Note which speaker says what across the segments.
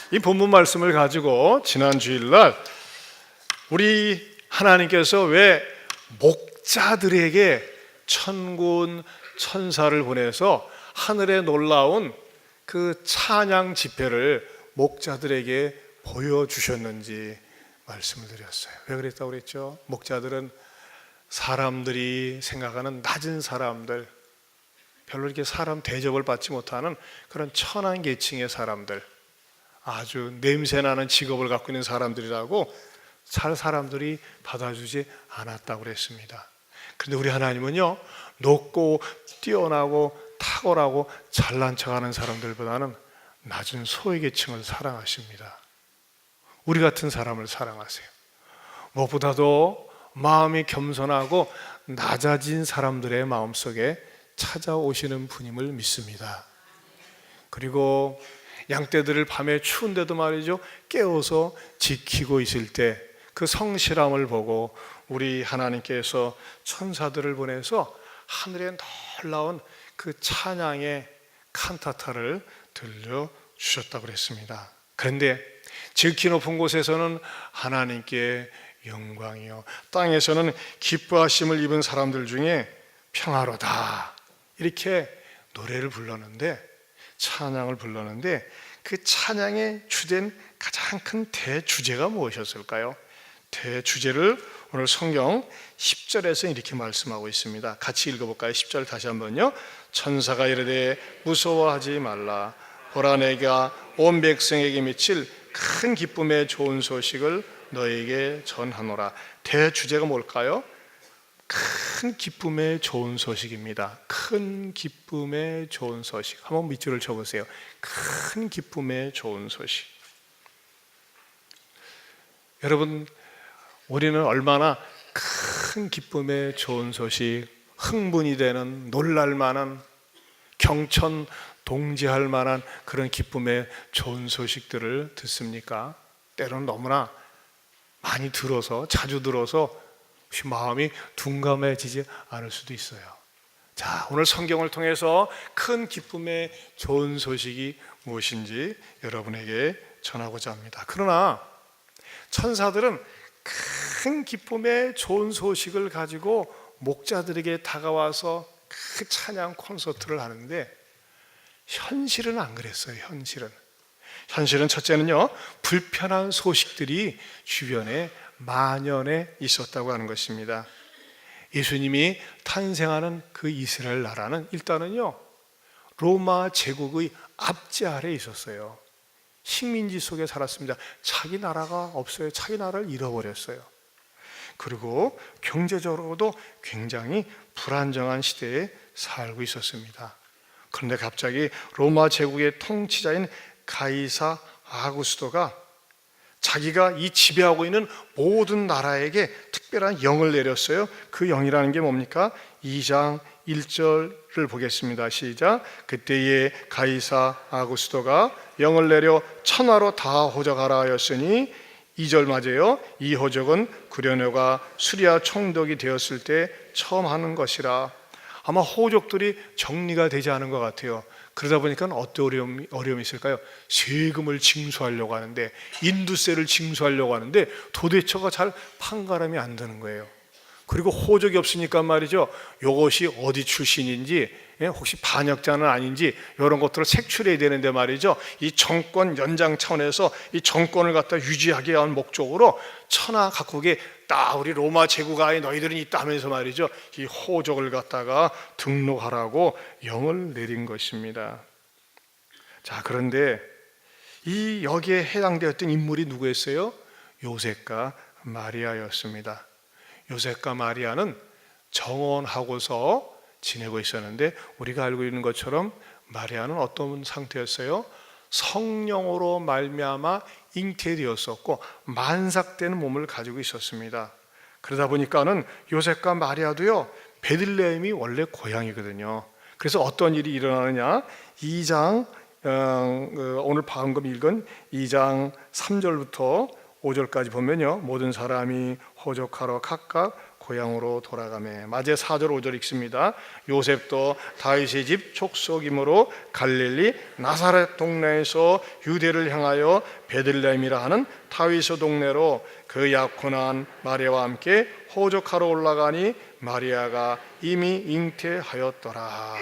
Speaker 1: 이 본문 말씀을 가지고 지난 주일날 우리 하나님께서 왜 목자들에게 천군 천사를 보내서 하늘에 놀라운 그 찬양 집회를 목자들에게 보여주셨는지 말씀을 드렸어요. 왜 그랬다고 그랬죠? 목자들은 사람들이 생각하는 낮은 사람들, 별로 이렇게 사람 대접을 받지 못하는 그런 천한 계층의 사람들, 아주 냄새나는 직업을 갖고 있는 사람들이라고 사람들이 받아주지 않았다고 그랬습니다. 그런데 우리 하나님은요, 높고 뛰어나고 탁월하고 잘난 척하는 사람들보다는 낮은 소외 계층을 사랑하십니다. 우리 같은 사람을 사랑하세요. 무엇보다도 마음이 겸손하고 낮아진 사람들의 마음속에 찾아오시는 분임을 믿습니다. 그리고 양떼들을 밤에 추운데도 말이죠, 깨워서 지키고 있을 때 그 성실함을 보고 우리 하나님께서 천사들을 보내서 하늘에 놀라운 그 찬양의 칸타타를 들려주셨다고 그랬습니다. 그런데 지극히 높은 곳에서는 하나님께 영광이요, 땅에서는 기뻐하심을 입은 사람들 중에 평화로다, 이렇게 노래를 불렀는데, 찬양을 불렀는데, 그 찬양의 주된 가장 큰 대주제가 무엇이었을까요? 대주제를 오늘 성경 10절에서 이렇게 말씀하고 있습니다. 같이 읽어볼까요? 10절 다시 한번요. 천사가 이르되 무서워하지 말라. 보라, 내가 온 백성에게 미칠 큰 기쁨의 좋은 소식을 너에게 전하노라. 대주제가 뭘까요? 큰 기쁨의 좋은 소식입니다. 큰 기쁨의 좋은 소식. 한번 밑줄을 쳐보세요. 큰 기쁨의 좋은 소식. 여러분, 우리는 얼마나 큰 기쁨의 좋은 소식, 흥분이 되는, 놀랄 만한, 경천동지할 만한 그런 기쁨의 좋은 소식들을 듣습니까? 때로는 너무나 많이 들어서, 자주 들어서 마음이 둔감해지지 않을 수도 있어요. 자, 오늘 성경을 통해서 큰 기쁨의 좋은 소식이 무엇인지 여러분에게 전하고자 합니다. 그러나 천사들은 큰 기쁨의 좋은 소식을 가지고 목자들에게 다가와서 그 찬양 콘서트를 하는데, 현실은 안 그랬어요. 현실은 첫째는요, 불편한 소식들이 주변에 만연해 있었다고 하는 것입니다. 예수님이 탄생하는 그 이스라엘 나라는 일단은요, 로마 제국의 압제 아래에 있었어요. 식민지 속에 살았습니다. 자기 나라가 없어요. 자기 나라를 잃어버렸어요. 그리고 경제적으로도 굉장히 불안정한 시대에 살고 있었습니다. 그런데 갑자기 로마 제국의 통치자인 가이사 아구스토가 자기가 이 지배하고 있는 모든 나라에게 특별한 영을 내렸어요. 그 영이라는 게 뭡니까? 2장 1절을 보겠습니다. 시작. 그때에 가이사 아구스토가 영을 내려 천하로 다 호적하라 하였으니, 2절 맞아요. 이 호적은 구려녀가 수리아 총독이 되었을 때 처음 하는 것이라. 아마 호족들이 정리가 되지 않은 것 같아요. 그러다 보니까 어떤 어려움이 있을까요? 세금을 징수하려고 하는데, 인두세를 징수하려고 하는데 도대체가 잘 판가름이 안 되는 거예요. 그리고 호적이 없으니까 말이죠, 이것이 어디 출신인지, 혹시 반역자는 아닌지 이런 것들을 색출해야 되는데 말이죠, 이 정권 연장 차원에서 이 정권을 갖다 유지하기 위한 목적으로 천하 각국에 딱 우리 로마 제국하에 너희들은 있다 하면서 말이죠, 이 호적을 갖다가 등록하라고 영을 내린 것입니다. 자, 그런데 이 여기에 해당되었던 인물이 누구였어요? 요셉과 마리아였습니다. 요셉과 마리아는 정혼하고서 지내고 있었는데, 우리가 알고 있는 것처럼 마리아는 어떤 상태였어요? 성령으로 말미암아 잉태되었었고 만삭되는 몸을 가지고 있었습니다. 그러다 보니까는 요셉과 마리아도요, 베들레헴이 원래 고향이거든요. 그래서 어떤 일이 일어나느냐, 2장 오늘 방금 읽은 2장 3절부터 5절까지 보면요, 모든 사람이 호적하러 각각 고향으로 돌아가매. 마제 4절 5절 읽습니다. 요셉도 다윗의 집 족속이므로 갈릴리 나사렛 동네에서 유대를 향하여 베들레헴이라 하는 다윗의 동네로 그 약혼한 마리아와 함께 호적하러 올라가니 마리아가 이미 잉태하였더라.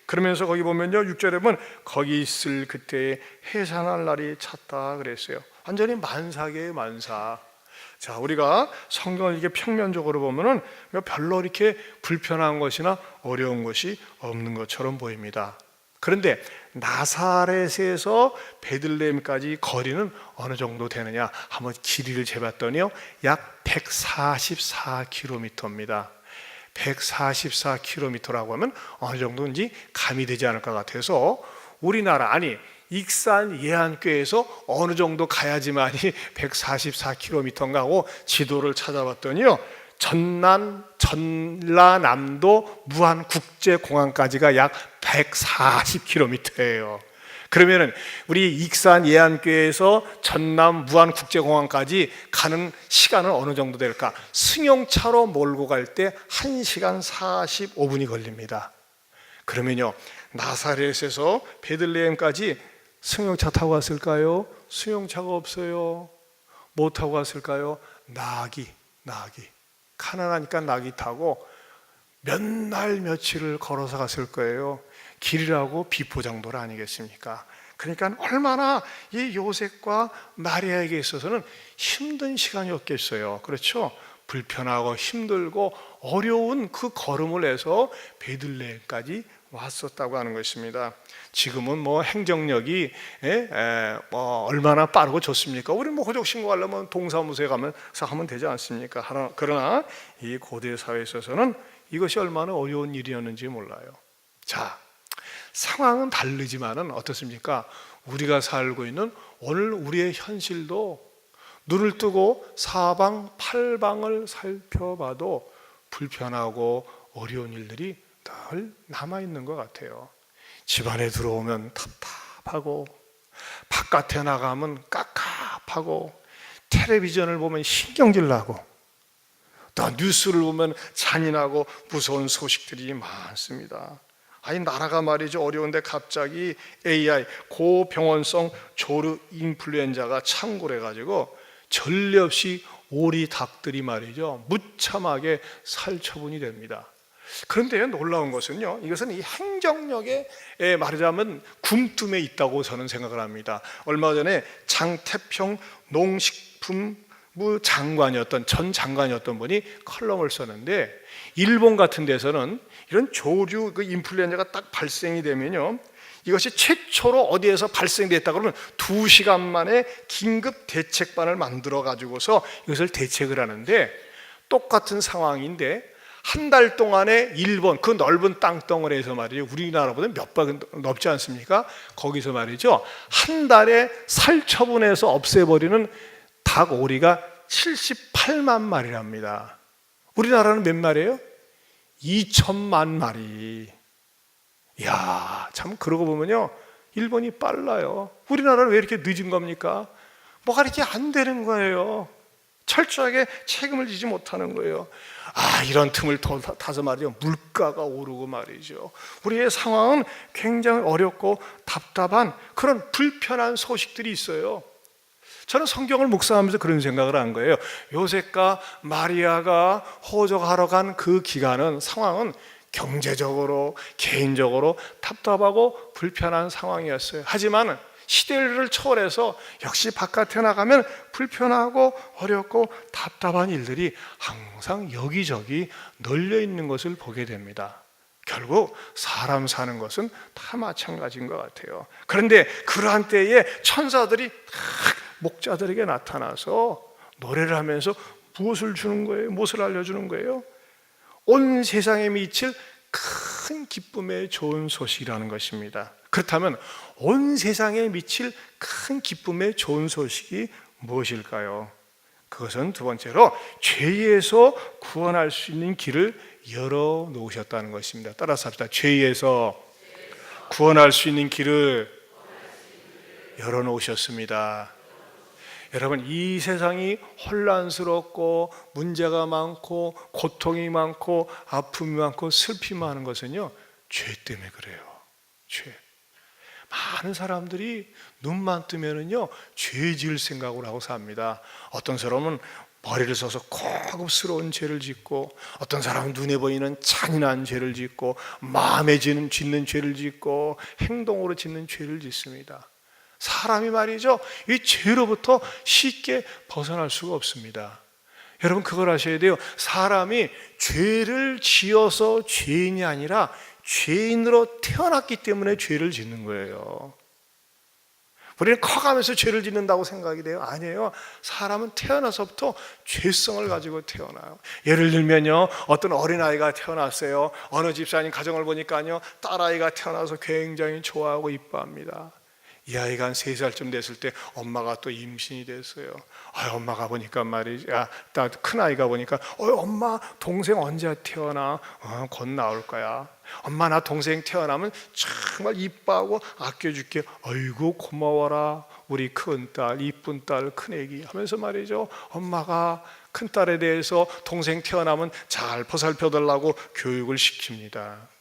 Speaker 1: 그러면서 거기 보면요, 6절에 보면 거기 있을 그때에 해산할 날이 찼다 그랬어요. 완전히 만사계의 만사. 자, 우리가 성경을 이렇게 평면적으로 보면은 별로 이렇게 불편한 것이나 어려운 것이 없는 것처럼 보입니다. 그런데 나사렛에서 베들레헴까지 거리는 어느 정도 되느냐 한번 길이를 재봤더니요, 약 144km입니다. 144km라고 하면 어느 정도인지 감이 되지 않을 것 같아서 우리나라, 아니 익산 예안교에서 어느 정도 가야지만이 144km인가 하고 지도를 찾아봤더니요, 전라남도 무안국제공항까지가 약 140km예요. 그러면은 우리 익산 예안교에서 전남 무안국제공항까지 가는 시간은 어느 정도 될까? 승용차로 몰고 갈 때 1시간 45분이 걸립니다. 그러면요, 나사렛에서 베들레헴까지 승용차 타고 갔을까요? 승용차가 없어요. 뭐 타고 갔을까요? 나귀. 가난하니까 나귀 타고 몇 날 며칠을 걸어서 갔을 거예요. 길이라고 비포장도를 아니겠습니까? 그러니까 얼마나 이 요셉과 마리아에게 있어서는 힘든 시간이었겠어요. 그렇죠? 불편하고 힘들고 어려운 그 걸음을 해서 베들레헴까지 왔었다고 하는 것입니다. 지금은 뭐 행정력이 얼마나 빠르고 좋습니까? 우리 뭐 호적 신고하려면 동사무소에 가면서 하면 되지 않습니까? 그러나 이 고대 사회에 있어서는 이것이 얼마나 어려운 일이었는지 몰라요. 자, 상황은 다르지만은 어떻습니까? 우리가 살고 있는 오늘 우리의 현실도 눈을 뜨고 사방 팔방을 살펴봐도 불편하고 어려운 일들이 늘 남아있는 것 같아요. 집안에 들어오면 답답하고, 바깥에 나가면 깝깝하고, 텔레비전을 보면 신경질 나고, 또 뉴스를 보면 잔인하고 무서운 소식들이 많습니다. 아니, 나라가 말이죠, 어려운데 갑자기 AI 고병원성 조류 인플루엔자가 창궐해 가지고 전례 없이 오리 닭들이 말이죠, 무참하게 살처분이 됩니다. 그런데 놀라운 것은요, 이것은 이 행정력에 말하자면 굼뜸에 있다고 저는 생각을 합니다. 얼마 전에 장태평 농식품부 장관이었던 전 장관이었던 분이 컬럼을 썼는데, 일본 같은 데서는 이런 조류 그 인플루엔자가 딱 발생이 되면요, 이것이 최초로 어디에서 발생됐다 그러면 2시간 만에 긴급 대책반을 만들어 가지고서 이것을 대책을 하는데, 똑같은 상황인데 한 달 동안에 일본 그 넓은 땅덩어리에서 말이죠, 우리나라보다 몇 배 넓지 않습니까? 거기서 말이죠, 한 달에 살처분해서 없애버리는 닭 오리가 78만 마리랍니다. 우리나라는 몇 마리예요? 2천만 마리. 이야, 참 그러고 보면요, 일본이 빨라요. 우리나라는 왜 이렇게 늦은 겁니까? 뭐가 이렇게 안 되는 거예요. 철저하게 책임을 지지 못하는 거예요. 이런 틈을 타서 말이죠, 물가가 오르고 말이죠, 우리의 상황은 굉장히 어렵고 답답한 그런 불편한 소식들이 있어요. 저는 성경을 묵상하면서 그런 생각을 한 거예요. 요셉과 마리아가 호적하러 간 그 기간은, 상황은 경제적으로 개인적으로 답답하고 불편한 상황이었어요. 하지만 시대를 초월해서 역시 바깥에 나가면 불편하고 어렵고 답답한 일들이 항상 여기저기 널려 있는 것을 보게 됩니다. 결국 사람 사는 것은 다 마찬가지인 것 같아요. 그런데 그러한 때에 천사들이 목자들에게 나타나서 노래를 하면서 무엇을 주는 거예요? 무엇을 알려주는 거예요? 온 세상에 미칠 큰 기쁨의 좋은 소식이라는 것입니다. 그렇다면 온 세상에 미칠 큰 기쁨의 좋은 소식이 무엇일까요? 그것은 두 번째로 죄에서 구원할 수 있는 길을 열어놓으셨다는 것입니다. 따라서 합시다. 죄에서 구원할 수 있는 길을 열어놓으셨습니다. 여러분, 이 세상이 혼란스럽고 문제가 많고 고통이 많고 아픔이 많고 슬픔이 많은 것은요, 죄 때문에 그래요. 죄. 많은 사람들이 눈만 뜨면은요, 죄 지을 생각을 하고 삽니다. 어떤 사람은 머리를 써서 고급스러운 죄를 짓고, 어떤 사람은 눈에 보이는 잔인한 죄를 짓고, 마음에 짓는 죄를 짓고, 행동으로 짓는 죄를 짓습니다. 사람이 말이죠, 이 죄로부터 쉽게 벗어날 수가 없습니다. 여러분, 그걸 아셔야 돼요. 사람이 죄를 지어서 죄인이 아니라 죄인으로 태어났기 때문에 죄를 짓는 거예요. 우리는 커가면서 죄를 짓는다고 생각이 돼요? 아니에요. 사람은 태어나서부터 죄성을 가지고 태어나요. 예를 들면요, 어떤 어린아이가 태어났어요. 어느 집사님 가정을 보니까요, 딸아이가 태어나서 굉장히 좋아하고 이뻐합니다. 이 아이가 한 3살쯤 됐을 때 엄마가 또 임신이 됐어요. 엄마가 보니까 말이야, 큰 아이가 보니까 엄마 동생 언제 태어나? 곧 나올 거야. 엄마 나 동생 태어나면 정말 이뻐하고 아껴줄게. 아이고 고마워라 우리 큰딸, 이쁜 딸, 큰애기 하면서 말이죠, 엄마가 큰딸에 대해서 동생 태어나면 잘 보살펴달라고 교육을 시킵니다.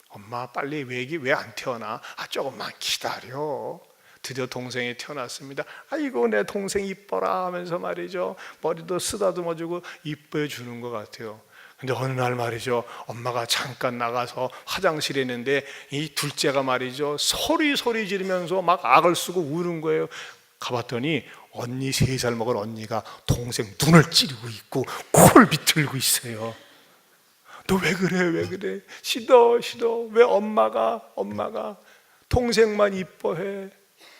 Speaker 1: 엄마 빨리 왜 안 태어나? 조금만 기다려. 드디어 동생이 태어났습니다. 아이고 내 동생 이뻐라 하면서 말이죠, 머리도 쓰다듬어주고 이뻐해 주는 것 같아요. 근데 어느 날 말이죠, 엄마가 잠깐 나가서 화장실에 있는데 이 둘째가 말이죠, 소리 지르면서 막 악을 쓰고 우는 거예요. 가봤더니 언니 3살 먹은 언니가 동생 눈을 찌르고 있고 코를 비틀고 있어요. 너 왜 그래? 싫어. 왜 엄마가 동생만 이뻐해?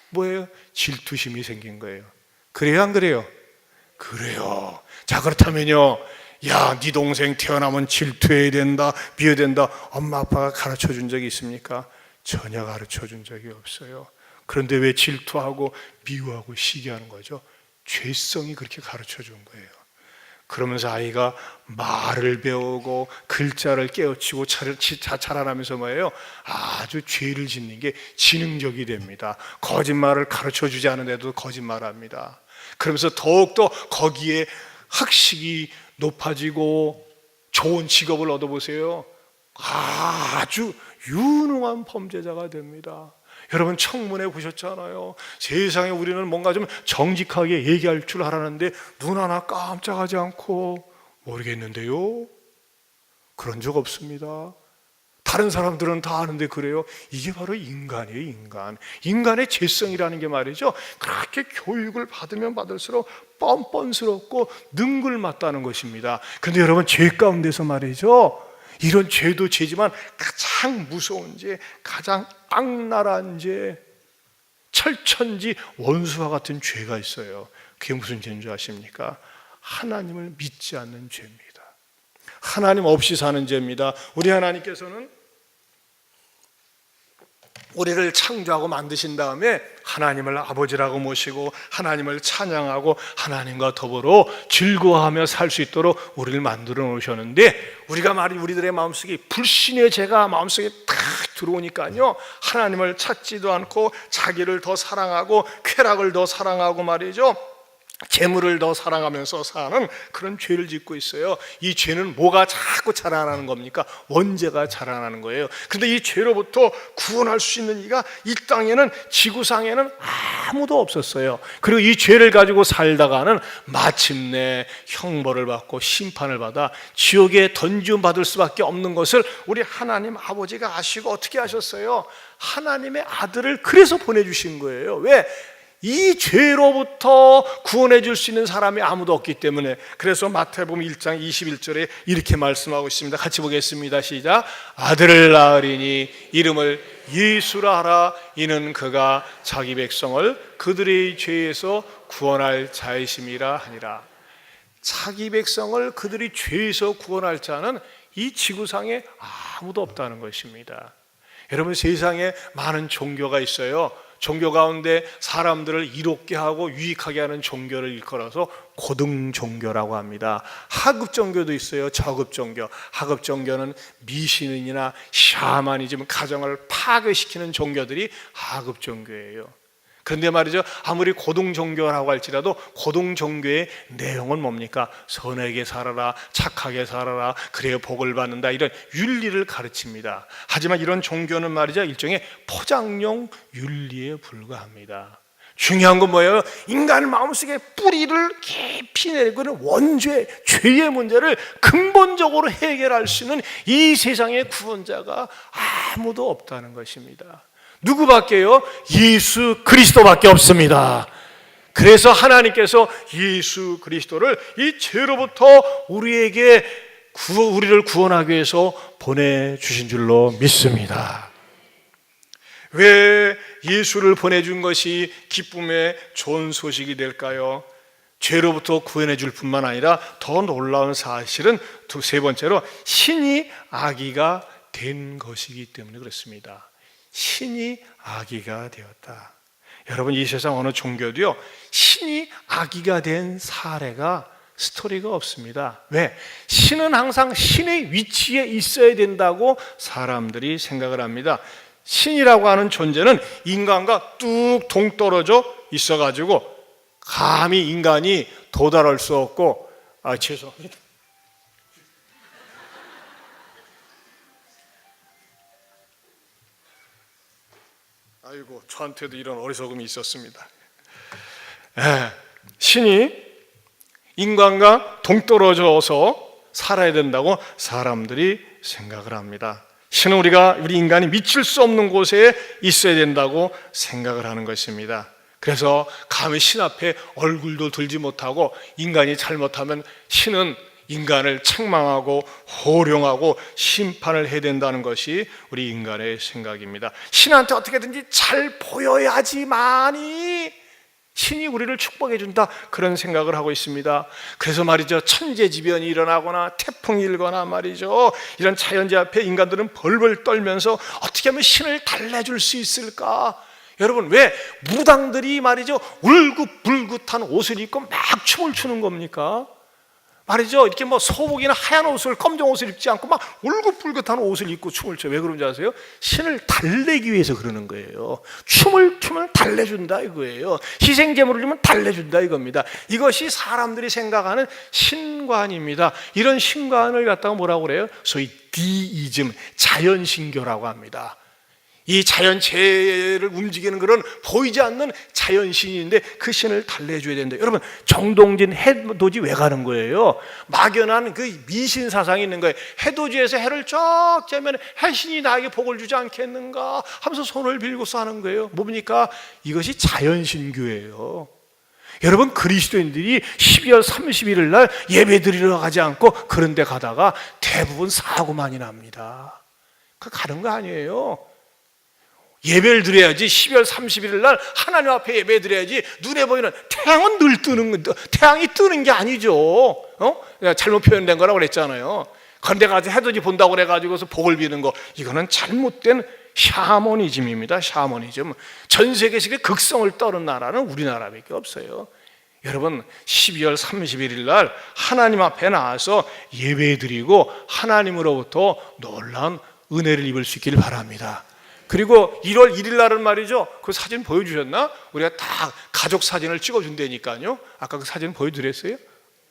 Speaker 1: 뭐예요? 질투심이 생긴 거예요. 그래요, 안 그래요? 그래요. 자, 그렇다면요, 야, 네 동생 태어나면 질투해야 된다, 미워야 된다, 엄마 아빠가 가르쳐 준 적이 있습니까? 전혀 가르쳐 준 적이 없어요. 그런데 왜 질투하고 미워하고 시기하는 거죠? 죄성이 그렇게 가르쳐 준 거예요. 그러면서 아이가 말을 배우고 글자를 깨우치고 자라나면서 뭐예요? 아주 죄를 짓는 게 지능적이 됩니다. 거짓말을 가르쳐 주지 않은데도 거짓말합니다. 그러면서 더욱더 거기에 학식이 높아지고 좋은 직업을 얻어보세요. 아주 유능한 범죄자가 됩니다. 여러분, 청문회 보셨잖아요. 세상에 우리는 뭔가 좀 정직하게 얘기할 줄 알았는데 눈 하나 깜짝하지 않고 모르겠는데요, 그런 적 없습니다. 다른 사람들은 다 아는데 그래요? 이게 바로 인간이에요. 인간의 죄성이라는 게 말이죠, 그렇게 교육을 받으면 받을수록 뻔뻔스럽고 능글맞다는 것입니다. 그런데 여러분, 죄 가운데서 말이죠, 이런 죄도 죄지만 가장 무서운 죄, 가장 악랄한 죄, 철천지 원수와 같은 죄가 있어요. 그게 무슨 죄인 줄 아십니까? 하나님을 믿지 않는 죄입니다. 하나님 없이 사는 죄입니다. 우리 하나님께서는 우리를 창조하고 만드신 다음에 하나님을 아버지라고 모시고 하나님을 찬양하고 하나님과 더불어 즐거워하며 살 수 있도록 우리를 만들어 놓으셨는데, 우리들의 마음속에 불신의 죄가 마음속에 탁 들어오니까요, 하나님을 찾지도 않고 자기를 더 사랑하고 쾌락을 더 사랑하고 말이죠, 재물을 더 사랑하면서 사는 그런 죄를 짓고 있어요. 이 죄는 뭐가 자꾸 자라나는 겁니까? 원죄가 자라나는 거예요. 그런데 이 죄로부터 구원할 수 있는 이가 이 땅에는, 지구상에는 아무도 없었어요. 그리고 이 죄를 가지고 살다가는 마침내 형벌을 받고 심판을 받아 지옥에 던지움 받을 수밖에 없는 것을 우리 하나님 아버지가 아시고 어떻게 하셨어요? 하나님의 아들을 그래서 보내주신 거예요. 왜? 이 죄로부터 구원해 줄 수 있는 사람이 아무도 없기 때문에. 그래서 마태복음 1장 21절에 이렇게 말씀하고 있습니다. 같이 보겠습니다. 시작. 아들을 낳으리니 이름을 예수라 하라. 이는 그가 자기 백성을 그들의 죄에서 구원할 자이심이라 하니라. 자기 백성을 그들의 죄에서 구원할 자는 이 지구상에 아무도 없다는 것입니다. 여러분, 세상에 많은 종교가 있어요. 종교 가운데 사람들을 이롭게 하고 유익하게 하는 종교를 일컬어서 고등 종교라고 합니다. 하급 종교도 있어요. 저급 종교. 하급 종교는 미신이나 샤머니즘, 가정을 파괴시키는 종교들이 하급 종교예요. 그런데 말이죠, 아무리 고등종교라고 할지라도 고등종교의 내용은 뭡니까? 선하게 살아라, 착하게 살아라, 그래야 복을 받는다, 이런 윤리를 가르칩니다. 하지만 이런 종교는 말이죠, 일종의 포장용 윤리에 불과합니다. 중요한 건 뭐예요? 인간 마음속에 뿌리를 깊이 내리고는 원죄, 죄의 문제를 근본적으로 해결할 수 있는 이 세상의 구원자가 아무도 없다는 것입니다. 누구밖에요? 예수 그리스도밖에 없습니다. 그래서 하나님께서 예수 그리스도를 이 죄로부터 우리를 구원하기 위해서 보내주신 줄로 믿습니다. 왜 예수를 보내준 것이 기쁨의 좋은 소식이 될까요? 죄로부터 구원해 줄 뿐만 아니라 더 놀라운 사실은 세 번째로 신이 아기가 된 것이기 때문에 그렇습니다. 신이 아기가 되었다. 여러분, 이 세상 어느 종교도요, 신이 아기가 된 사례가 스토리가 없습니다. 왜? 신은 항상 신의 위치에 있어야 된다고 사람들이 생각을 합니다. 신이라고 하는 존재는 인간과 뚝 동떨어져 있어가지고 감히 인간이 도달할 수 없고, 죄송합니다. 아이고, 저한테도 이런 어리석음이 있었습니다. 신이 인간과 동떨어져서 살아야 된다고 사람들이 생각을 합니다. 신은 우리 인간이 미칠 수 없는 곳에 있어야 된다고 생각을 하는 것입니다. 그래서 감히 신 앞에 얼굴도 들지 못하고, 인간이 잘못하면 신은 인간을 책망하고 호령하고 심판을 해야 된다는 것이 우리 인간의 생각입니다. 신한테 어떻게든지 잘 보여야지만이 신이 우리를 축복해 준다, 그런 생각을 하고 있습니다. 그래서 말이죠, 천재지변이 일어나거나 태풍이 일거나 말이죠, 이런 자연재 앞에 인간들은 벌벌 떨면서 어떻게 하면 신을 달래줄 수 있을까? 여러분, 왜 무당들이 말이죠, 울긋불긋한 옷을 입고 막 춤을 추는 겁니까? 말이죠, 이렇게 소복이나 하얀 옷을, 검정 옷을 입지 않고 막 울긋불긋한 옷을 입고 춤을 춰. 왜 그런지 아세요? 신을 달래기 위해서 그러는 거예요. 춤을 달래준다 이거예요. 희생제물을 주면 달래준다 이겁니다. 이것이 사람들이 생각하는 신관입니다. 이런 신관을 갖다가 뭐라고 그래요? 소위 디이즘, 자연신교라고 합니다. 이 자연체를 움직이는 그런 보이지 않는 자연신인데 그 신을 달래줘야 된다. 여러분, 정동진 해돋이 왜 가는 거예요? 막연한 그 미신 사상이 있는 거예요. 해돋이에서 해를 쫙 쬐면 해신이 나에게 복을 주지 않겠는가 하면서 손을 빌고서 하는 거예요. 뭡니까? 이것이 자연신교예요. 여러분, 그리스도인들이 12월 31일 날 예배 드리러 가지 않고 그런 데 가다가 대부분 사고 많이 납니다. 그 가는 거 아니에요. 예배를 드려야지. 12월 31일 날 하나님 앞에 예배 드려야지. 눈에 보이는 태양은 늘 뜨는 거, 태양이 뜨는 게 아니죠. 잘못 표현된 거라고 그랬잖아요. 그런데 가서 해돋이 본다고 그래가지고서 복을 비는 거, 이거는 잘못된 샤머니즘입니다. 샤머니즘. 전 세계식의 극성을 떠는 나라는 우리나라밖에 없어요. 여러분, 12월 31일 날 하나님 앞에 나와서 예배 드리고 하나님으로부터 놀라운 은혜를 입을 수 있기를 바랍니다. 그리고 1월 1일 날은 말이죠, 그 사진 보여주셨나? 우리가 다 가족 사진을 찍어준다니까요. 아까 그 사진 보여드렸어요?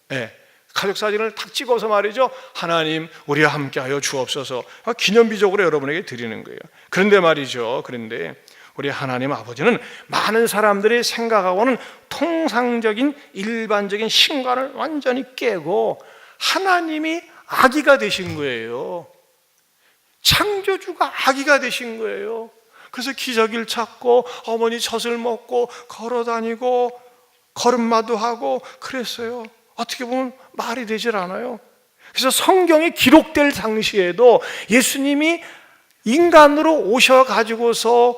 Speaker 1: 네. 가족 사진을 딱 찍어서 말이죠, 하나님 우리와 함께하여 주옵소서, 기념비적으로 여러분에게 드리는 거예요. 그런데 말이죠, 그런데 우리 하나님 아버지는 많은 사람들이 생각하고는 통상적인 일반적인 신관을 완전히 깨고 하나님이 아기가 되신 거예요. 창조주가 아기가 되신 거예요. 그래서 기저귀를 찾고 어머니 젖을 먹고 걸어다니고 걸음마도 하고 그랬어요. 어떻게 보면 말이 되질 않아요. 그래서 성경에 기록될 당시에도 예수님이 인간으로 오셔가지고서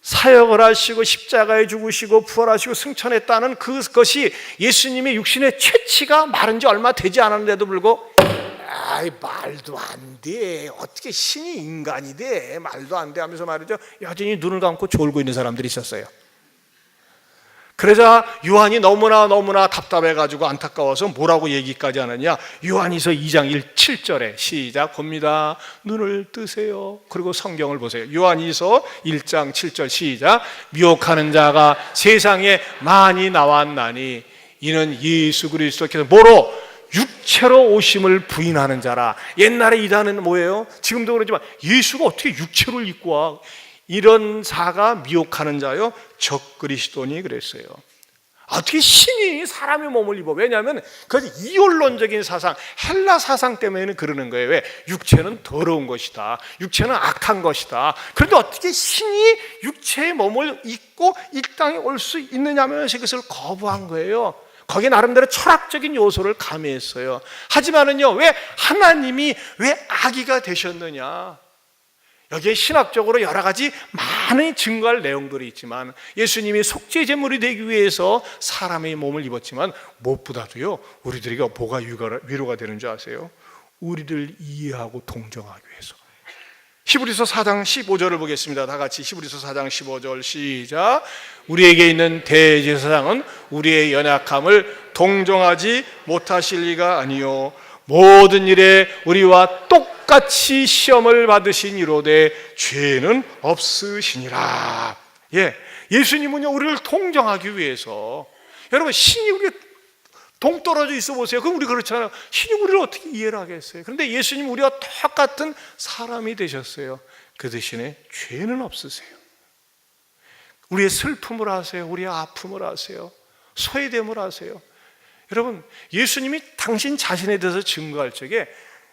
Speaker 1: 사역을 하시고 십자가에 죽으시고 부활하시고 승천했다는 그것이 예수님의 육신의 채취가 마른 지 얼마 되지 않았는데도 불구하고 말도 안 돼, 어떻게 신이 인간이 돼, 말도 안 돼 하면서 말이죠, 여전히 눈을 감고 졸고 있는 사람들이 있었어요. 그러자 요한이 너무나 답답해가지고 안타까워서 뭐라고 얘기까지 하느냐, 요한이서 2장 7절에 시작 봅니다. 눈을 뜨세요. 그리고 성경을 보세요. 요한이서 1장 7절 시작. 미혹하는 자가 세상에 많이 나왔나니 이는 예수 그리스도께서 뭐로? 육체로 오심을 부인하는 자라. 옛날에 이단은 뭐예요? 지금도 그러지만 예수가 어떻게 육체를 입고 와? 이런 자가 미혹하는 자요 적그리스도니 그랬어요. 어떻게 신이 사람의 몸을 입어? 왜냐하면 그 이원론적인 사상, 헬라 사상 때문에는 그러는 거예요. 왜? 육체는 더러운 것이다, 육체는 악한 것이다. 그런데 어떻게 신이 육체의 몸을 입고 이 땅에 올 수 있느냐면서 그것을 거부한 거예요. 거기에 나름대로 철학적인 요소를 가미했어요. 하지만은요, 왜 하나님이 왜 아기가 되셨느냐? 여기에 신학적으로 여러 가지 많은 증거할 내용들이 있지만, 예수님이 속죄 제물이 되기 위해서 사람의 몸을 입었지만 무엇보다도요, 우리들에게 뭐가 위로가 되는 줄 아세요? 우리들 이해하고 동정하기 위해서. 히브리서 4장 15절을 보겠습니다. 다 같이 히브리서 4장 15절 시작. 우리에게 있는 대제사장은 우리의 연약함을 동정하지 못하실 리가 아니요 모든 일에 우리와 똑같이 시험을 받으신 이로되 죄는 없으시니라. 예수님은요, 우리를 동정하기 위해서, 여러분, 신이 우리가 동떨어져 있어 보세요. 그럼 우리 그렇잖아요. 신이 우리를 어떻게 이해를 하겠어요? 그런데 예수님 우리와 똑같은 사람이 되셨어요. 그 대신에 죄는 없으세요. 우리의 슬픔을 아세요. 우리의 아픔을 아세요. 소외됨을 아세요. 여러분, 예수님이 당신 자신에 대해서 증거할 적에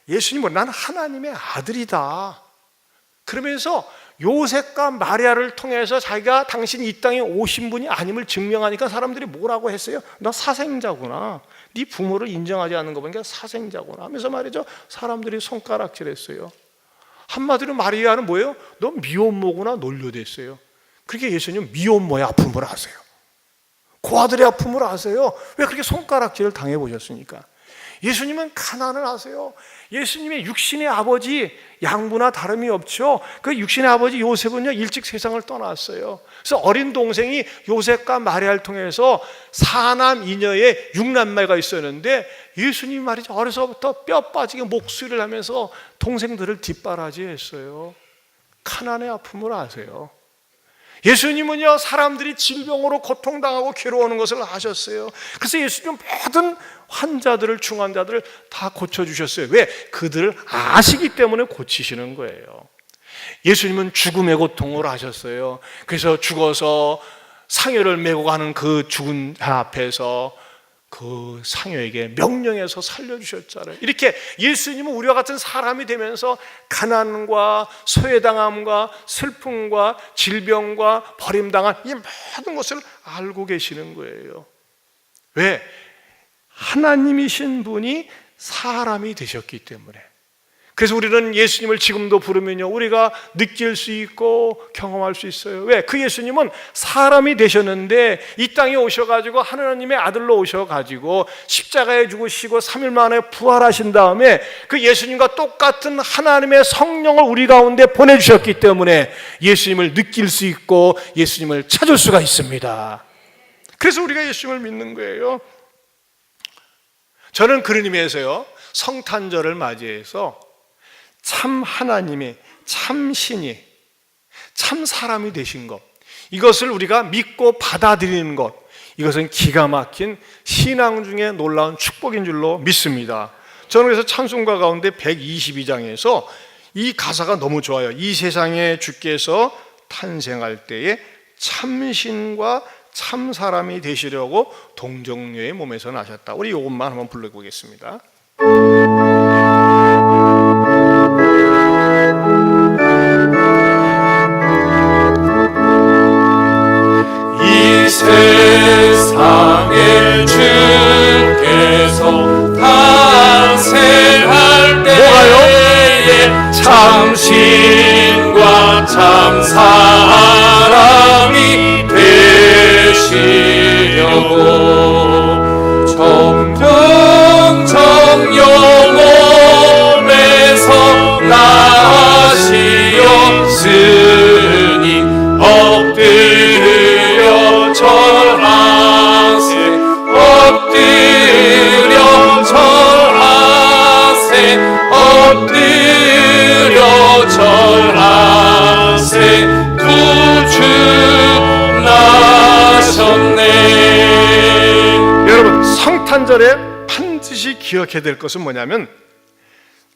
Speaker 1: 예수님은 난 하나님의 아들이다, 그러면서 요셉과 마리아를 통해서 자기가 당신이 이 땅에 오신 분이 아님을 증명하니까 사람들이 뭐라고 했어요? 너 사생자구나, 네 부모를 인정하지 않는 거 보니까 사생자구나 하면서 말이죠, 사람들이 손가락질했어요. 한마디로 마리아는 뭐예요? 너 미혼모구나 놀려댔어요. 그렇게 예수님 미혼모의 아픔을 아세요. 고아들의 아픔을 아세요. 왜 그렇게 손가락질을 당해보셨습니까? 예수님은 가난을 아세요. 예수님의 육신의 아버지 양부나 다름이 없죠. 그 육신의 아버지 요셉은요, 일찍 세상을 떠났어요. 그래서 어린 동생이 요셉과 마리아를 통해서 사남 이녀의 육남매가 있었는데, 예수님 말이죠, 어려서부터 뼈 빠지게 목수일을 하면서 동생들을 뒷바라지했어요. 가난의 아픔을 아세요. 예수님은요, 사람들이 질병으로 고통당하고 괴로워하는 것을 아셨어요. 그래서 예수님은 모든 환자들을, 중환자들을 다 고쳐주셨어요. 왜? 그들을 아시기 때문에 고치시는 거예요. 예수님은 죽음의 고통을 아셨어요. 그래서 죽어서 상여를 메고 가는 그 죽은 자 앞에서 그 상여에게 명령해서 살려주셨잖아요. 이렇게 예수님은 우리와 같은 사람이 되면서 가난과 소외당함과 슬픔과 질병과 버림당한 이 모든 것을 알고 계시는 거예요. 왜? 하나님이신 분이 사람이 되셨기 때문에. 그래서 우리는 예수님을 지금도 부르면요, 우리가 느낄 수 있고 경험할 수 있어요. 왜? 그 예수님은 사람이 되셨는데 이 땅에 오셔가지고 하나님의 아들로 오셔가지고 십자가에 죽으시고 3일 만에 부활하신 다음에 그 예수님과 똑같은 하나님의 성령을 우리 가운데 보내주셨기 때문에 예수님을 느낄 수 있고 예수님을 찾을 수가 있습니다. 그래서 우리가 예수님을 믿는 거예요. 저는 그런 의미에서요, 성탄절을 맞이해서 참 하나님이, 참 신이, 참 사람이 되신 것, 이것을 우리가 믿고 받아들이는 것, 이것은 기가 막힌 신앙 중에 놀라운 축복인 줄로 믿습니다. 저는 그래서 찬송가 가운데 122장에서 이 가사가 너무 좋아요. 이 세상에 주께서 탄생할 때에 참신과 참 사람이 되시려고 동정녀의 몸에서 나셨다. 우리 이것만 한번 불러보겠습니다.
Speaker 2: 이 세상에 주께서 탄생할 때에 참신과 참 사람이 되시려고 정정정 영혼에서 나시었으니 엎드려 절하
Speaker 1: 성탄절에 반드시 기억해야 될 것은 뭐냐면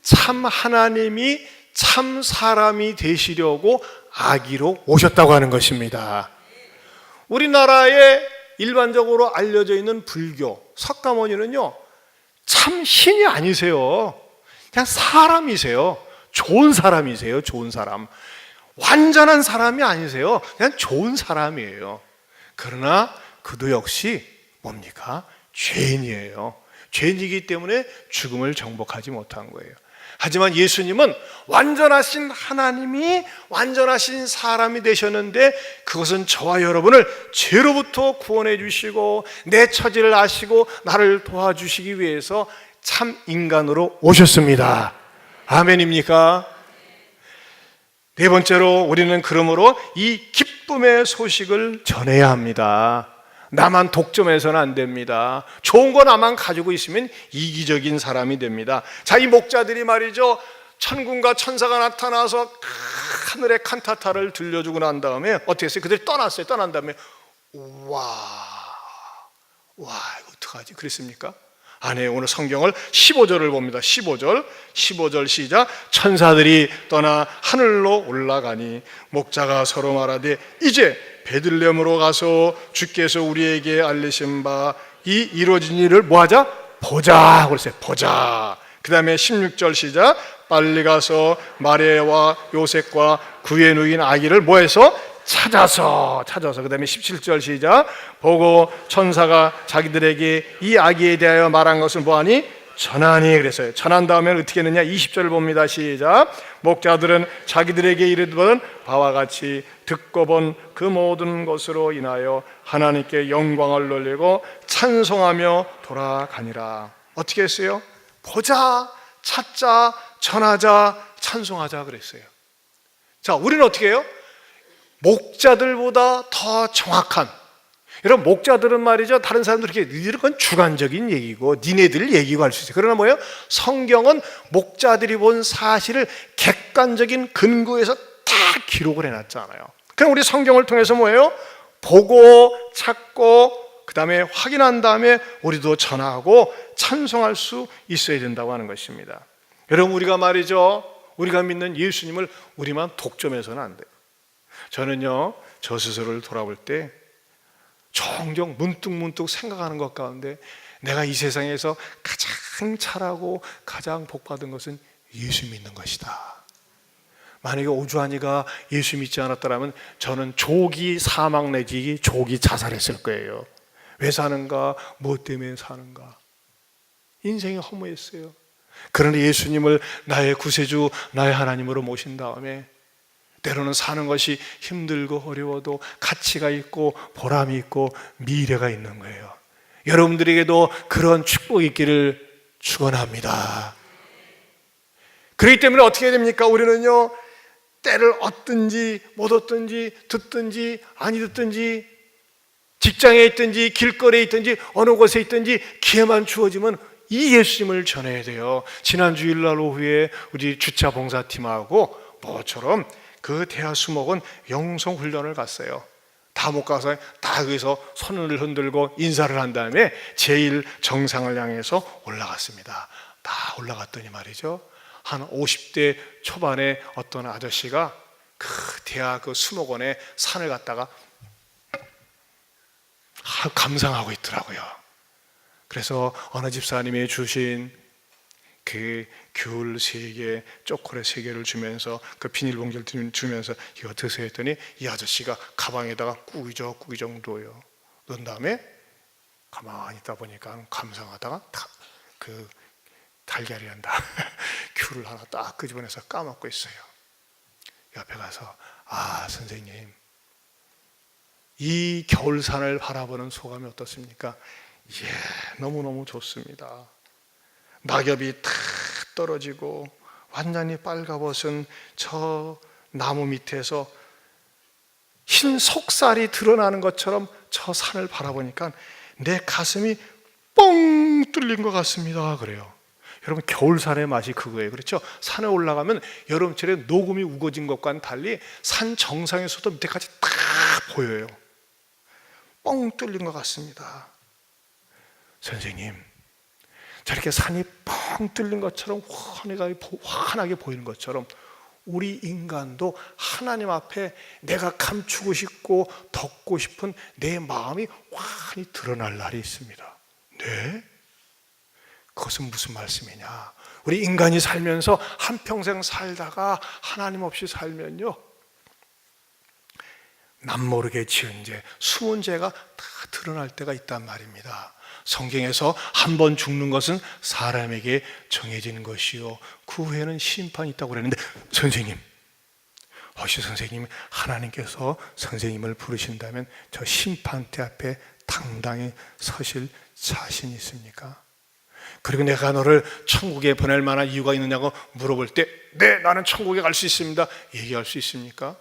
Speaker 1: 참 하나님이 참 사람이 되시려고 아기로 오셨다고 하는 것입니다. 우리나라에 일반적으로 알려져 있는 불교 석가모니는요, 참 신이 아니세요. 그냥 사람이세요. 좋은 사람이세요. 좋은 사람. 완전한 사람이 아니세요. 그냥 좋은 사람이에요. 그러나 그도 역시 뭡니까? 죄인이에요. 죄인이기 때문에 죽음을 정복하지 못한 거예요. 하지만 예수님은 완전하신 하나님이 완전하신 사람이 되셨는데, 그것은 저와 여러분을 죄로부터 구원해 주시고 내 처지를 아시고 나를 도와주시기 위해서 참 인간으로 오셨습니다. 아멘입니까? 네 번째로 우리는 그러므로 이 기쁨의 소식을 전해야 합니다. 나만 독점해서는 안 됩니다. 좋은 거 나만 가지고 있으면 이기적인 사람이 됩니다. 자, 이 목자들이 말이죠, 천군과 천사가 나타나서 하늘의 칸타타를 들려주고 난 다음에 어떻게 했어요? 그들이 떠났어요. 떠난 다음에 이거 어떡하지? 그랬습니까? 아니, 오늘 성경을 15절을 봅니다. 15절 시작. 천사들이 떠나 하늘로 올라가니 목자가 서로 말하되 이제 베들레헴으로 가서 주께서 우리에게 알리신 바 이 이루어진 일을 뭐하자? 보자. 그랬어요. 보자. 그 다음에 16절 시작. 빨리 가서 마리아와 요셉과 그의 누인 아기를 뭐해서? 찾아서. 그 다음에 17절 시작. 보고 천사가 자기들에게 이 아기에 대하여 말한 것을 뭐하니? 전하니. 그랬어요. 전한 다음에 어떻게 했느냐? 20절을 봅니다. 시작. 목자들은 자기들에게 이르던 바와 같이 듣고 본 그 모든 것으로 인하여 하나님께 영광을 돌리고 찬송하며 돌아가니라. 어떻게 했어요? 보자, 찾자, 전하자, 찬송하자 그랬어요. 자, 우리는 어떻게 해요? 목자들보다 더 정확한, 여러분, 목자들은 말이죠, 다른 사람들 이렇게 이건 주관적인 얘기고 니네들 얘기고 할 수 있어요. 그러나 뭐예요? 성경은 목자들이 본 사실을 객관적인 근거에서 다 기록을 해놨잖아요. 그럼 우리 성경을 통해서 뭐예요? 보고 찾고 그 다음에 확인한 다음에 우리도 전하고 찬송할 수 있어야 된다고 하는 것입니다. 여러분, 우리가 말이죠, 우리가 믿는 예수님을 우리만 독점해서는 안 돼요. 저는요, 저 스스로를 돌아볼 때 종종 문득문득 생각하는 것 가운데 내가 이 세상에서 가장 잘하고 가장 복받은 것은 예수 믿는 것이다. 만약에 오주환이가 예수 믿지 않았더라면 저는 조기 사망 내지 조기 자살했을 거예요. 왜 사는가? 무엇 때문에 사는가? 인생이 허무했어요. 그러나 예수님을 나의 구세주, 나의 하나님으로 모신 다음에 때로는 사는 것이 힘들고 어려워도 가치가 있고 보람이 있고 미래가 있는 거예요. 여러분들에게도 그런 축복이 있기를 축원합니다. 그렇기 때문에 어떻게 해야 됩니까? 우리는요, 때를 얻든지 못 얻든지 듣든지 아니 듣든지 직장에 있든지 길거리에 있든지 어느 곳에 있든지 기회만 주어지면 이 예수님을 전해야 돼요. 지난 주일날 오후에 우리 주차 봉사팀하고 모처럼 그 대하 수목은 영성 훈련을 갔어요. 다 못 가서 다 거기서 손을 흔들고 인사를 한 다음에 제일 정상을 향해서 올라갔습니다. 다 올라갔더니 말이죠, 한 50대 초반의 어떤 아저씨가 그 대하 그 수목원에 산을 갔다가 감상하고 있더라고요. 그래서 어느 집사님이 주신 그 귤 3개, 초콜릿 3개를 주면서 그 비닐봉지를 주면서 이거 드세요 했더니 이 아저씨가 가방에다가 꾸기적 둬요. 넣은 다음에 가만히 있다 보니까 감상하다가 그 달걀이 한다 귤을 하나 딱 끄집어내서 까먹고 있어요. 옆에 가서 선생님, 이 겨울산을 바라보는 소감이 어떻습니까? 너무너무 좋습니다. 낙엽이 탁 떨어지고 완전히 빨가벗은 저 나무 밑에서 흰 속살이 드러나는 것처럼 저 산을 바라보니까 내 가슴이 뻥 뚫린 것 같습니다. 그래요. 여러분, 겨울산의 맛이 그거예요. 그렇죠? 산에 올라가면 여름철에 녹음이 우거진 것과는 달리 산 정상에서도 밑에까지 딱 보여요. 뻥 뚫린 것 같습니다. 선생님, 저렇게 산이 뻥 뚫린 것처럼 환하게 보이는 것처럼 우리 인간도 하나님 앞에 내가 감추고 싶고 덮고 싶은 내 마음이 환히 드러날 날이 있습니다. 네? 그것은 무슨 말씀이냐? 우리 인간이 살면서 한평생 살다가 하나님 없이 살면요, 남모르게 지은 죄, 숨은 죄가 다 드러날 때가 있단 말입니다. 성경에서 한 번 죽는 것은 사람에게 정해지는 것이요, 그 후에는 심판이 있다고 그랬는데, 선생님, 혹시 선생님, 하나님께서 선생님을 부르신다면 저 심판대 앞에 당당히 서실 자신 있습니까? 그리고 내가 너를 천국에 보낼 만한 이유가 있느냐고 물어볼 때, 네, 나는 천국에 갈 수 있습니다, 얘기할 수 있습니까?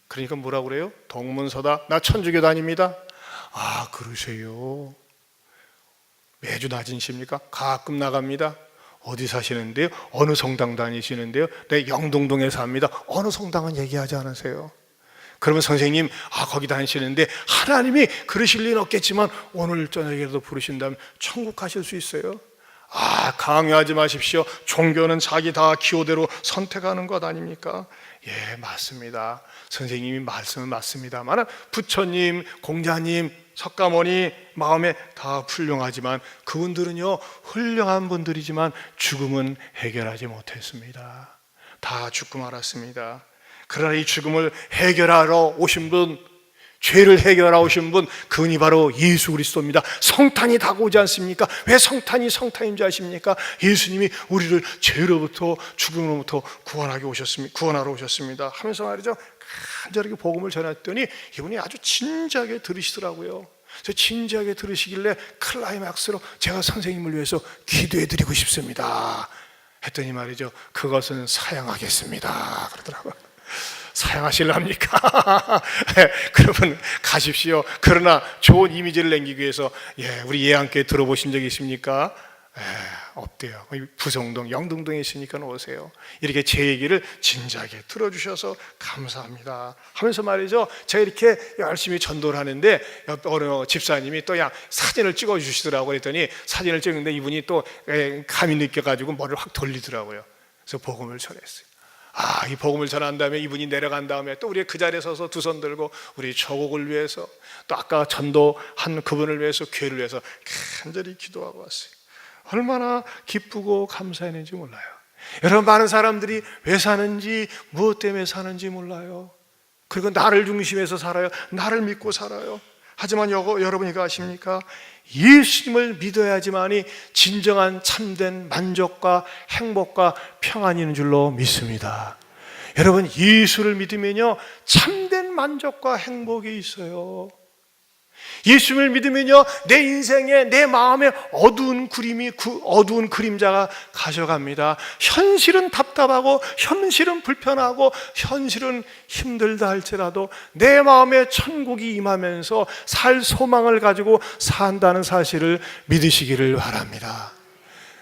Speaker 1: 그러니까 뭐라고 그래요? 동문서다, 나 천주교 다닙니다. 아, 그러세요? 매주 낮으십니까? 가끔 나갑니다. 어디 사시는데요? 어느 성당 다니시는데요? 네, 영동동에 삽니다. 어느 성당은 얘기하지 않으세요? 그러면 선생님, 거기 다니시는데 하나님이 그러실 리는 없겠지만 오늘 저녁에라도 부르신다면 천국 가실 수 있어요? 강요하지 마십시오. 종교는 자기 다 기호대로 선택하는 것 아닙니까? 예, 맞습니다. 선생님이 말씀은 맞습니다만 부처님, 공자님, 석가모니 마음에 다 훌륭하지만 그분들은요, 훌륭한 분들이지만 죽음은 해결하지 못했습니다. 다 죽고 말았습니다. 그러나 이 죽음을 해결하러 오신 분, 죄를 해결하러 오신 분, 그분이 바로 예수 그리스도입니다. 성탄이 다가오지 않습니까? 왜 성탄인 줄 아십니까? 예수님이 우리를 죄로부터, 죽음으로부터 구원하러 오셨습니다 하면서 말이죠, 간절하게 복음을 전했더니 이분이 아주 진지하게 들으시더라고요. 진지하게 들으시길래 클라이막스로 제가 선생님을 위해서 기도해드리고 싶습니다 했더니 말이죠, 그것은 사양하겠습니다 그러더라고요. 사양하실랍니까? 그러면 가십시오. 그러나 좋은 이미지를 남기기 위해서, 우리 예안교회 들어보신 적 있습니까? 없대요. 부성동, 영등동에 있으니까 오세요. 이렇게 제 얘기를 진지하게 들어주셔서 감사합니다 하면서 말이죠, 제가 이렇게 열심히 전도를 하는데 어느 집사님이 또 사진을 찍어주시더라고요. 그랬더니 사진을 찍는데 이분이 또 감이 느껴가지고 머리를 확 돌리더라고요. 그래서 복음을 전했어요. 이 복음을 전한 다음에 이분이 내려간 다음에 또 우리 그 자리에 서서 두 손 들고 우리 조국을 위해서, 또 아까 전도한 그분을 위해서, 교회를 위해서 간절히 기도하고 왔어요. 얼마나 기쁘고 감사했는지 몰라요. 여러분, 많은 사람들이 왜 사는지, 무엇 때문에 사는지 몰라요. 그리고 나를 중심해서 살아요. 나를 믿고 살아요. 하지만 여러분 이거 아십니까? 예수님을 믿어야지만이 진정한 참된 만족과 행복과 평안이 있는 줄로 믿습니다. 여러분, 예수를 믿으면요, 참된 만족과 행복이 있어요. 예수를 믿으면요, 내 인생에, 내 마음에 어두운 그림자가 가져갑니다. 현실은 답답하고, 현실은 불편하고, 현실은 힘들다 할지라도 내 마음에 천국이 임하면서 살 소망을 가지고 산다는 사실을 믿으시기를 바랍니다.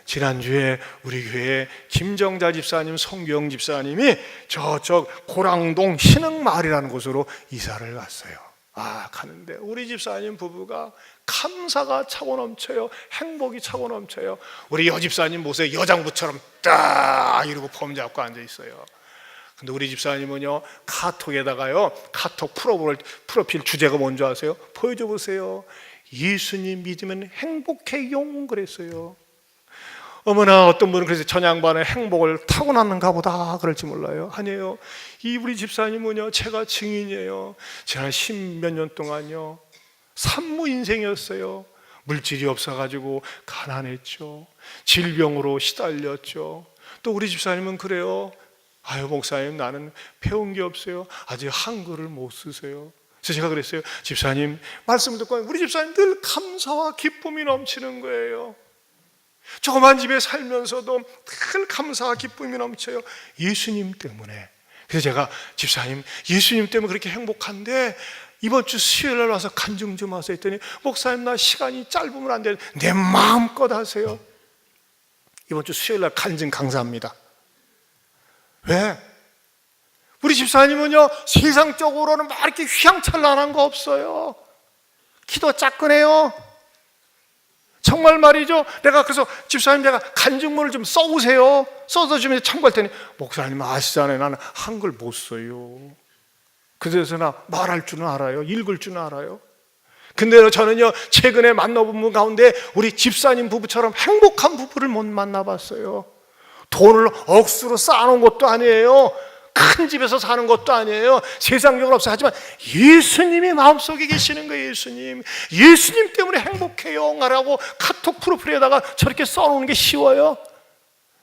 Speaker 1: 지난주에 우리 교회 김정자 집사님, 송경 집사님이 저쪽 고랑동 신흥마을이라는 곳으로 이사를 갔어요. 가는데 우리 집사님 부부가 감사가 차고 넘쳐요. 행복이 차고 넘쳐요. 우리 여집사님 보세요. 여장부처럼 딱 이러고 폼 잡고 앉아 있어요. 근데 우리 집사님은요, 카톡에다가요, 카톡 프로필 주제가 뭔지 아세요? 보여줘 보세요. 예수님 믿으면 행복해용 그랬어요. 어머나, 어떤 분은 그래서 전양반의 행복을 타고났는가 보다 그럴지 몰라요. 아니에요. 이 우리 집사님은요, 제가 증인이에요. 지난 10몇 년 동안요, 산무 인생이었어요. 물질이 없어가지고 가난했죠. 질병으로 시달렸죠. 또 우리 집사님은 그래요. 목사님, 나는 배운 게 없어요. 아직 한글을 못 쓰세요. 그래서 제가 그랬어요. 집사님 말씀 듣고 우리 집사님 늘 감사와 기쁨이 넘치는 거예요. 조그만 집에 살면서도 늘 감사와 기쁨이 넘쳐요. 예수님 때문에. 그래서 제가 집사님, 예수님 때문에 그렇게 행복한데 이번 주 수요일날 와서 간증 좀 하세요 했더니, 목사님 나 시간이 짧으면 안 돼요. 내 마음껏 하세요. 이번 주 수요일날 간증 강사합니다. 왜? 우리 집사님은요, 세상적으로는 막 이렇게 휘황찬란한 거 없어요. 키도 작근해요. 정말 말이죠. 내가 그래서 집사님 내가 간증문을 좀 써오세요. 써서 주면 참고할 테니 목사님 아시잖아요. 나는 한글 못 써요. 그래서 나 말할 줄은 알아요. 읽을 줄은 알아요. 근데 저는요 최근에 만나본 분 가운데 우리 집사님 부부처럼 행복한 부부를 못 만나봤어요. 돈을 억수로 쌓아놓은 것도 아니에요. 큰 집에서 사는 것도 아니에요. 세상적으로 없어. 하지만 예수님이 마음속에 계시는 거예요. 예수님 때문에 행복해요 라고 카톡 프로필에다가 저렇게 써놓는 게 쉬워요?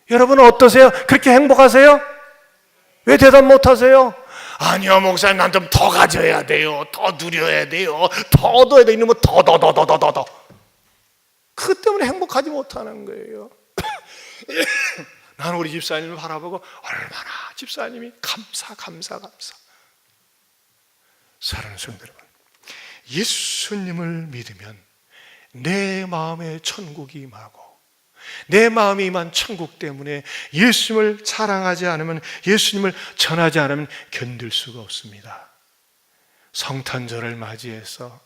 Speaker 1: 여러분은 어떠세요? 그렇게 행복하세요? 왜 대답 못하세요? 아니요 목사님 난 좀 더 가져야 돼요. 더 누려야 돼요. 더 얻어야 돼. 이놈은 더 그것 때문에 행복하지 못하는 거예요. 나는 우리 집사님을 바라보고 얼마나 집사님이 감사. 사랑하는 성도 여러분, 예수님을 믿으면 내 마음에 천국이 임하고 내 마음이 임한 천국 때문에 예수님을 사랑하지 않으면, 예수님을 전하지 않으면 견딜 수가 없습니다. 성탄절을 맞이해서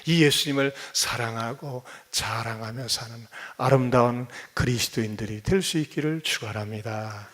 Speaker 1: 이 예수님을 사랑하고 자랑하며 사는 아름다운 그리스도인들이 될 수 있기를 축원합니다.